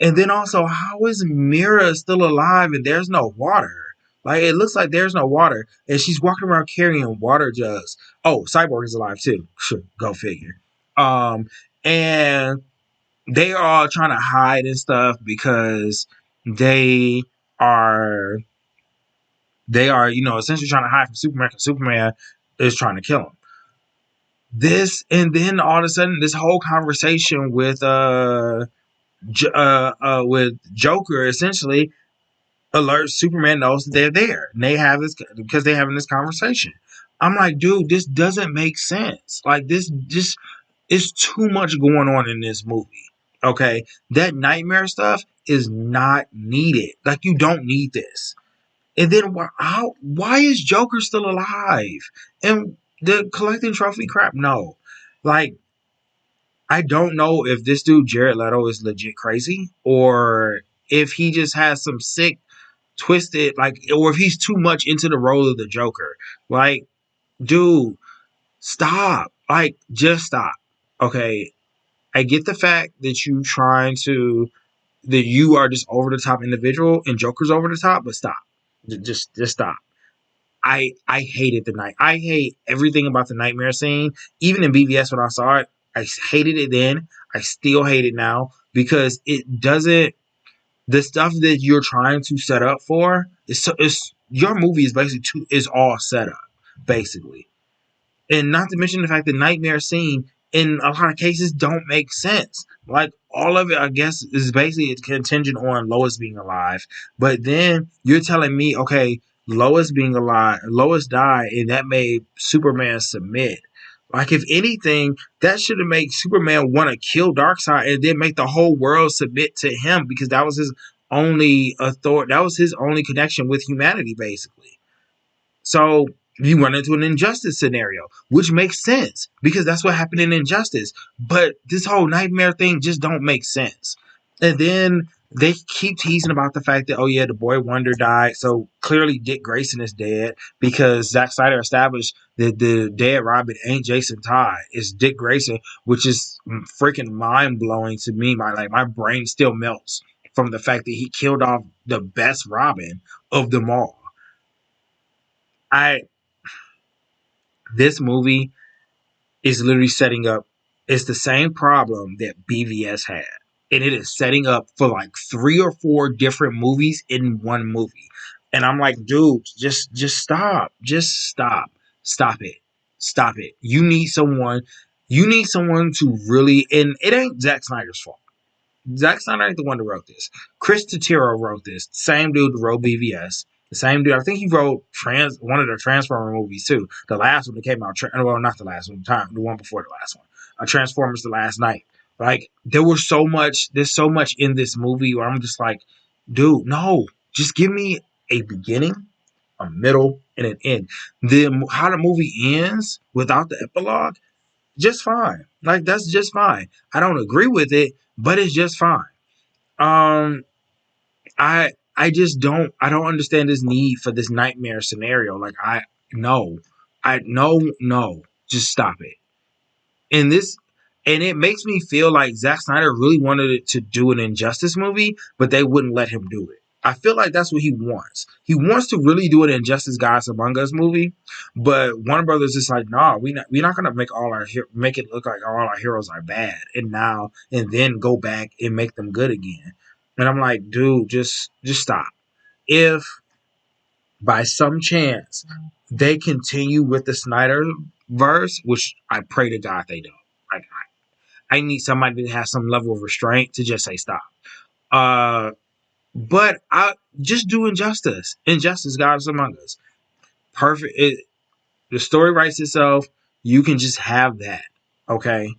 And then also, how is Mira still alive and there's no water? Like, it looks like there's no water, and she's walking around carrying water jugs. Oh, Cyborg is alive too. Sure, go figure. Um, and they are all trying to hide and stuff because they are essentially trying to hide from Superman because Superman is trying to kill him. This, and then all of a sudden, this whole conversation with Joker essentially alerts Superman knows that they're there. And they have this because they're having this conversation. I'm like, dude, this doesn't make sense. Like, this just is too much going on in this movie. Okay, that nightmare stuff is not needed. Like, you don't need this. And then why is Joker still alive? And the collecting trophy crap? No. Like, I don't know if this dude Jared Leto is legit crazy, or if he just has some sick twisted, like, or if he's too much into the role of the Joker. Like, dude, stop. Like, just stop. Okay. I get the fact that you are just over the top individual and Joker's over the top, but stop. Just stop. I hated the night. I hate everything about the nightmare scene. Even in BVS when I saw it, I hated it then. I still hate it now because it doesn't. The stuff that you're trying to set up for is your movie is basically is all set up basically. And not to mention the fact that nightmare scene in a lot of cases don't make sense. Like, all of it, I guess, is basically it's contingent on Lois being alive. But then you're telling me, okay, Lois being alive, Lois died, and that made Superman submit. Like, if anything, that should have made Superman want to kill Darkseid and then make the whole world submit to him, because that was his only authority. That was his only connection with humanity, basically. So you run into an Injustice scenario, which makes sense because that's what happened in Injustice. But this whole nightmare thing just don't make sense. And then they keep teasing about the fact that, oh yeah, the Boy Wonder died. So clearly Dick Grayson is dead because Zack Snyder established that the dead Robin ain't Jason Todd. It's Dick Grayson, which is freaking mind blowing to me. My brain still melts from the fact that he killed off the best Robin of them all. I This movie is literally setting up. It's the same problem that BVS had, and it is setting up for like 3 or 4 different movies in one movie. And I'm like, dude, just stop, stop it, stop it. You need someone. You need someone to really. And it ain't Zack Snyder's fault. Zack Snyder ain't the one that wrote this. Chris Terrio wrote this. Same dude who wrote BVS. The same dude. I think he wrote one of the Transformer movies too. The last one that came out. Well, not the last one. The one before the last one. Transformers: The Last Night. Like, there's so much in this movie where I'm just like, dude, no, just give me a beginning, a middle, and an end. How the movie ends without the epilogue, just fine. Like, that's just fine. I don't agree with it, but it's just fine. Um, I just don't understand this need for this nightmare scenario. Like, no, no, just stop it. And this, and it makes me feel like Zack Snyder really wanted it to do an Injustice movie, but they wouldn't let him do it. I feel like that's what he wants. He wants to really do an Injustice Gods Among Us movie, but Warner Brothers is like, nah, we're not gonna make it look like all our heroes are bad, and then go back and make them good again. And I'm like, dude, just stop. If by some chance they continue with the Snyder verse, which I pray to God they don't. Like, I need somebody to have some level of restraint to just say stop. Uh, but I just do Injustice. Injustice, Gods Among Us. Perfect. The story writes itself. You can just have that. Okay.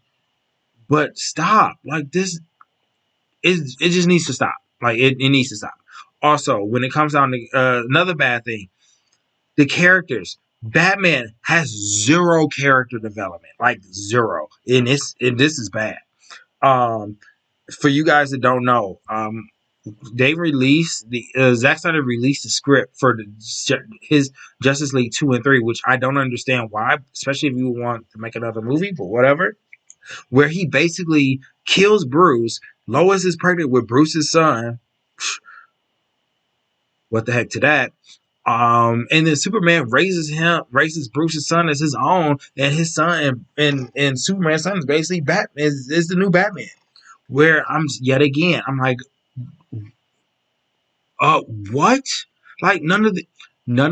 But stop. Like this it just needs to stop. Like it needs to stop. Also, when it comes down to another bad thing, the characters. Batman has zero character development, like zero, and this is bad. Um, for you guys that don't know, they released the Zack Snyder released the script for his Justice League 2 and 3, which I don't understand why, especially if you want to make another movie, but whatever. Where he basically kills Bruce. Lois is pregnant with Bruce's son. What the heck to that? And then Superman raises Bruce's son as his own, and his son and Superman's son is basically Batman is the new Batman. Where I'm yet again, I'm like, what? Like none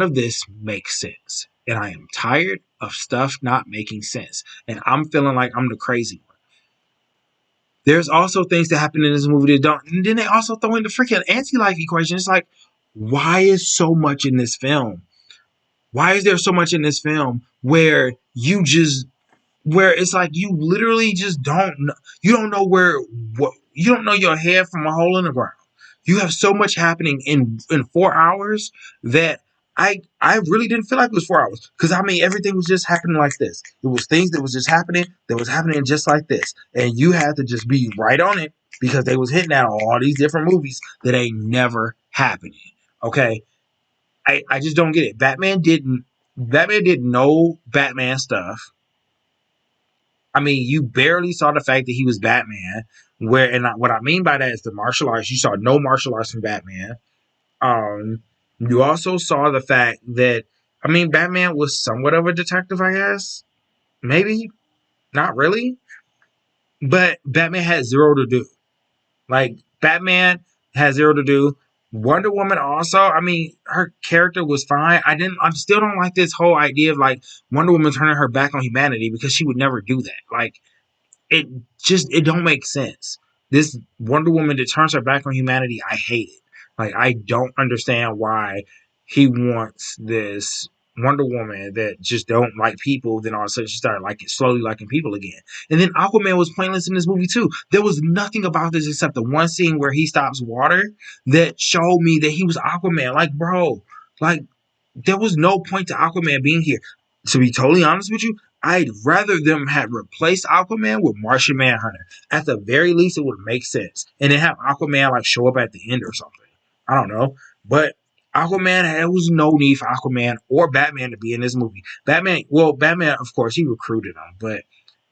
of this makes sense, and I am tired of stuff not making sense, and I'm feeling like I'm the crazy one. There's also things that happen in this movie that don't. And then they also throw in the freaking anti-life equation. It's like, why is so much in this film? Why is there so much in this film where where it's like you literally just don't know, you don't know you don't know your head from a hole in the ground. You have so much happening in 4 hours that I really didn't feel like it was 4 hours, because I mean everything was just happening like this. It was things that was just happening that was happening just like this, and you had to just be right on it because they was hitting out all these different movies that ain't never happening. Okay, I just don't get it. Batman didn't know Batman stuff. I mean, you barely saw the fact that he was Batman. What I mean by that is the martial arts. You saw no martial arts from Batman. Um, you also saw the fact that, I mean, Batman was somewhat of a detective, I guess. Maybe not really, but Batman had zero to do. Like Batman has zero to do. Wonder Woman also, I mean, her character was fine. I still don't like this whole idea of like Wonder Woman turning her back on humanity, because she would never do that. Like it it don't make sense. This Wonder Woman that turns her back on humanity, I hate it. Like I don't understand why he wants this Wonder Woman that just don't like people. Then all of a sudden she started slowly liking people again. And then Aquaman was pointless in this movie too. There was nothing about this except the one scene where he stops water that showed me that he was Aquaman. Like bro, like there was no point to Aquaman being here. To be totally honest with you, I'd rather them had replaced Aquaman with Martian Manhunter. At the very least, it would make sense. And then have Aquaman like show up at the end or something. I don't know. But Aquaman, there was no need for Aquaman or Batman to be in this movie. Batman, of course, he recruited him, but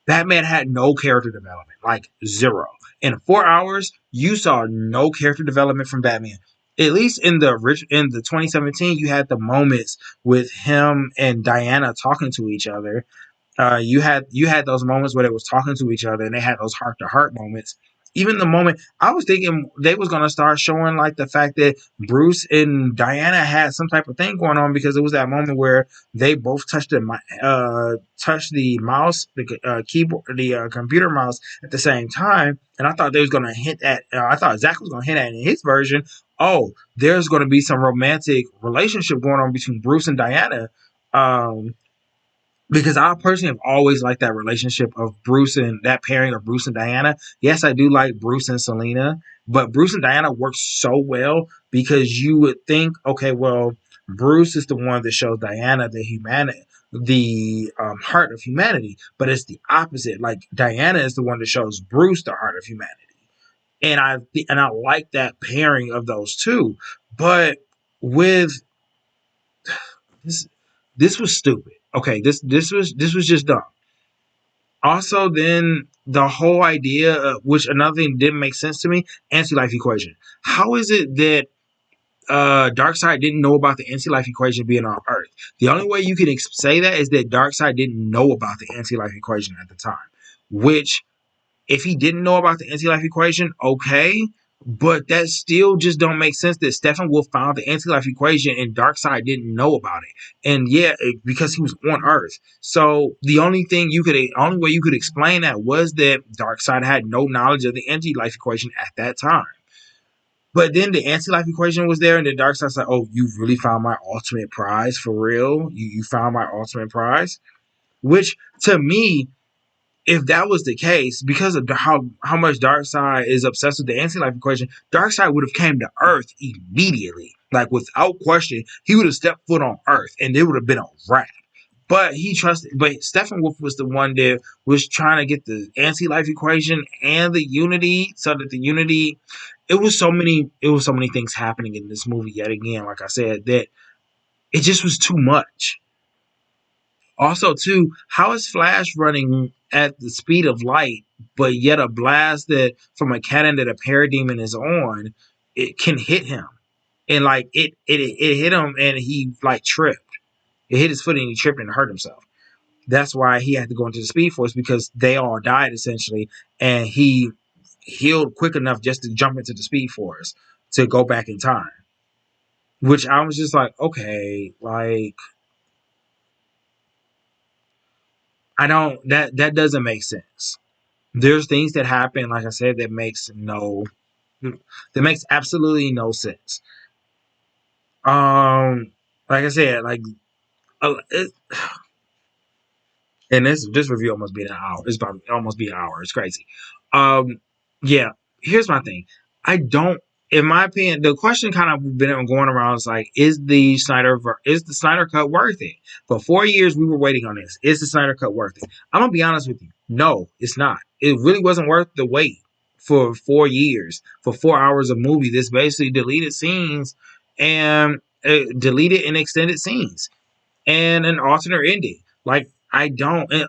Batman had no character development, like zero. In 4 hours, you saw no character development from Batman. At least in the 2017, you had the moments with him and Diana talking to each other. You had those moments where they was talking to each other, and they had those heart to heart moments. Even the moment I was thinking they was gonna start showing like the fact that Bruce and Diana had some type of thing going on, because it was that moment where they both touched the mouse, the keyboard, the computer mouse at the same time, and I thought they was gonna hint at. I thought Zach was gonna hint at in his version. Oh, there's gonna be some romantic relationship going on between Bruce and Diana. Um, because I personally have always liked that relationship of Bruce and that pairing of Bruce and Diana. Yes, I do like Bruce and Selena, but Bruce and Diana work so well because you would think, okay, well, Bruce is the one that shows Diana the heart of humanity, but it's the opposite. Like Diana is the one that shows Bruce the heart of humanity, and I like that pairing of those two. But with this, this was stupid. Okay, this was just dumb. Also, then the whole idea, which another thing didn't make sense to me, anti-life equation. How is it that Darkseid didn't know about the anti-life equation being on Earth? The only way you can say that is that Darkseid didn't know about the anti-life equation at the time. Which, if he didn't know about the anti-life equation, okay, but that still just don't make sense that Steppenwolf found the anti-life equation and Darkseid didn't know about it. And yeah, because he was on Earth. So the only way you could explain that was that Darkseid had no knowledge of the anti-life equation at that time. But then the anti-life equation was there, and the Darkseid's like, "Oh, you really found my ultimate prize for real? You found my ultimate prize?" Which to me if that was the case, because of how much Darkseid is obsessed with the anti-life equation, Darkseid would have came to Earth immediately, like without question. He would have stepped foot on Earth, and it would have been a wrap. But he trusted. But Steppenwolf was the one that was trying to get the anti-life equation and the unity, so that the unity. It was so many. It was so many things happening in this movie yet again. Like I said, that it just was too much. Also, too, how is Flash running at the speed of light, but yet a blast that from a cannon that a parademon is on, it can hit him, and like it hit him, and he like tripped. It hit his foot, and he tripped and hurt himself. That's why he had to go into the Speed Force, because they all died essentially, and he healed quick enough just to jump into the Speed Force to go back in time. Which I was just like, okay, like I don't that doesn't make sense. There's things that happen, like I said, that makes absolutely no sense. Like I said, like it, and this review almost be an hour. It's about almost be an hour. It's crazy. Um, yeah. Here's my thing. I don't. In my opinion, the question kind of been going around is like, is the Snyder cut worth it? For 4 years, we were waiting on this. Is the Snyder cut worth it? I'm gonna be honest with you. No, it's not. It really wasn't worth the wait for 4 years for 4 hours of movie. This basically deleted scenes and deleted and extended scenes and an alternate ending. Like I don't. And,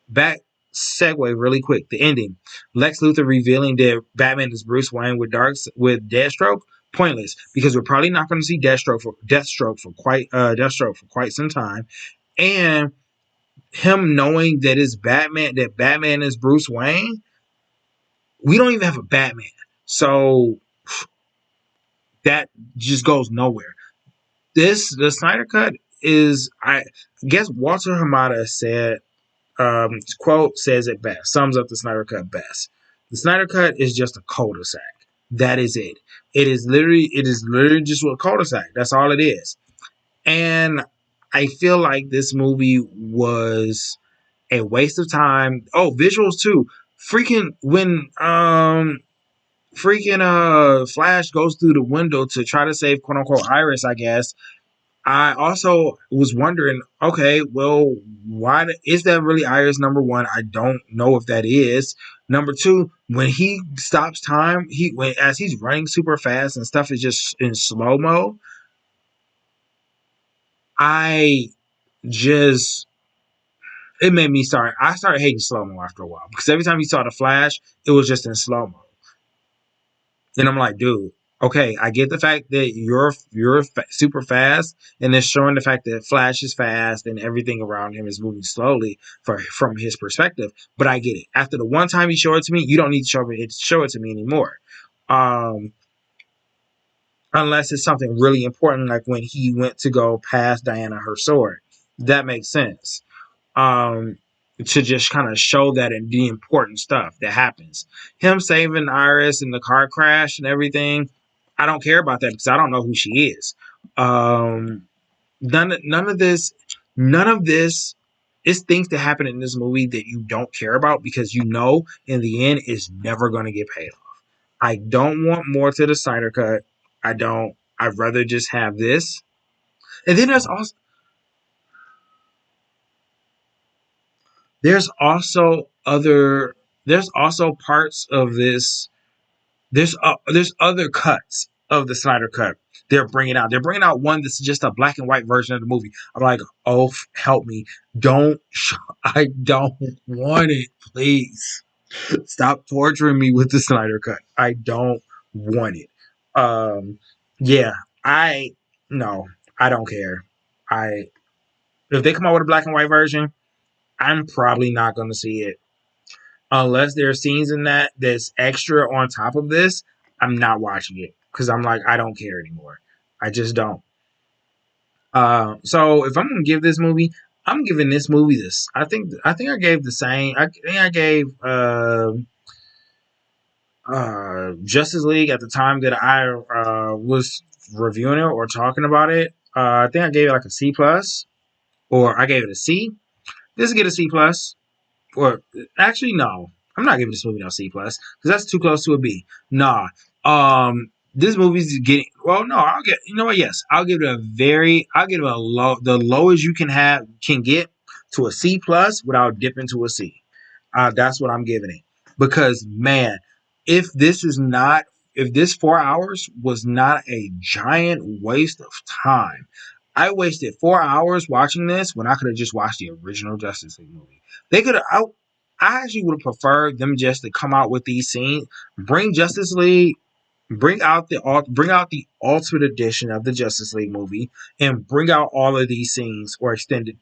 back segue really quick. The ending: Lex Luthor revealing that Batman is Bruce Wayne with Deathstroke. Pointless, because we're probably not going to see Deathstroke for quite some time, and him knowing that it's Batman, that Batman is Bruce Wayne. We don't even have a Batman, so that just goes nowhere. The Snyder Cut is, I guess Walter Hamada said, quote says it best, sums up the Snyder Cut best. The Snyder Cut is just a cul-de-sac. That is it. It is literally just a cul-de-sac. That's all it is. And I feel like this movie was a waste of time. Oh, visuals too. Freaking when Flash goes through the window to try to save quote unquote Iris, I guess. I also was wondering, okay, well, why is that really Iris number one? I don't know if that is. Number two, when he stops time, as he's running super fast and stuff is just in slow mo. I just it made me start. I started hating slow mo after a while, because every time you saw the Flash, it was just in slow mo. And I'm like, dude, okay, I get the fact that super fast, and it's showing the fact that Flash is fast and everything around him is moving slowly from his perspective. But I get it. After the one time you show it to me, you don't need to show it to me anymore. Um, Unless it's something really important, like when he went to go pass Diana her sword, that makes sense. um, to just kind of show that and the important stuff that happens. Him saving Iris in the car crash and everything, I don't care about that because I don't know who she is. Um, none of this, none of this is things that happen in this movie that you don't care about, because you know in the end it's never going to get paid off. I don't want more to the Snyder Cut. I don't. I'd rather just have this. And then there's also other there's also parts of this. There's other cuts of the Snyder Cut they're bringing out one that's just a black and white version of the movie. I'm like, oh, help me, don't I don't want it, please stop torturing me with the Snyder Cut. I don't want it. Yeah, I no, I don't care. I If they come out with a black and white version, I'm probably not going to see it unless there are scenes in that's extra on top of this. I'm not watching it because I'm like, I don't care anymore. I just don't. So if I'm gonna give this movie, I'm giving this movie this. I think I gave the same. I think I gave Justice League at the time that I was reviewing it or talking about it. I think I gave it like a C plus, or I gave it a C. This will get a C plus, or actually no, I'm not giving this movie no C plus because that's too close to a B. Nah, this movie's getting well. No, I'll get. You know what? Yes, I'll give it a low, the lowest you can get to a C plus without dipping to a C. That's what I'm giving it because man, if this is not, if this 4 hours was not a giant waste of time. I wasted 4 hours watching this when I could have just watched the original Justice League movie. They could have. I actually would have preferred them just to come out with these scenes, bring Justice League, bring out the Ultimate Edition of the Justice League movie, and bring out all of these scenes or extended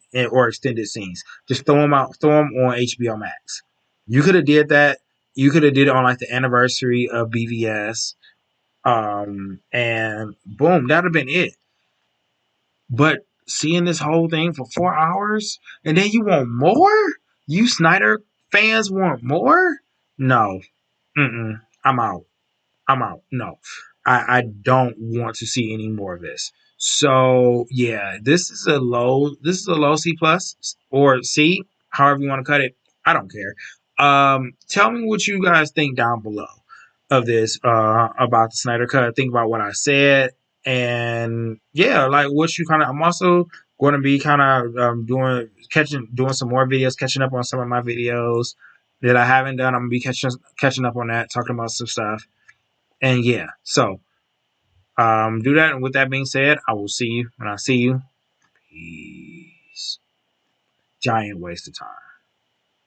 scenes. Just throw them on HBO Max. You could have did that. You could have did it on like the anniversary of BVS, and boom, that'd have been it. But seeing this whole thing for 4 hours and then you want more? You Snyder fans want more? No. I'm out. I'm out. No. I don't want to see any more of this. So yeah, this is a low C plus or C, however you want to cut it. I don't care. Tell me what you guys think down below of this about the Snyder Cut. Think about what I said, and yeah, like what you kind of. I'm also going to be kind of doing some more videos, catching up on some of my videos that I haven't done. I'm gonna be catching up on that, talking about some stuff, and yeah. So do that. And with that being said, I will see you when I see you. Peace. Giant waste of time.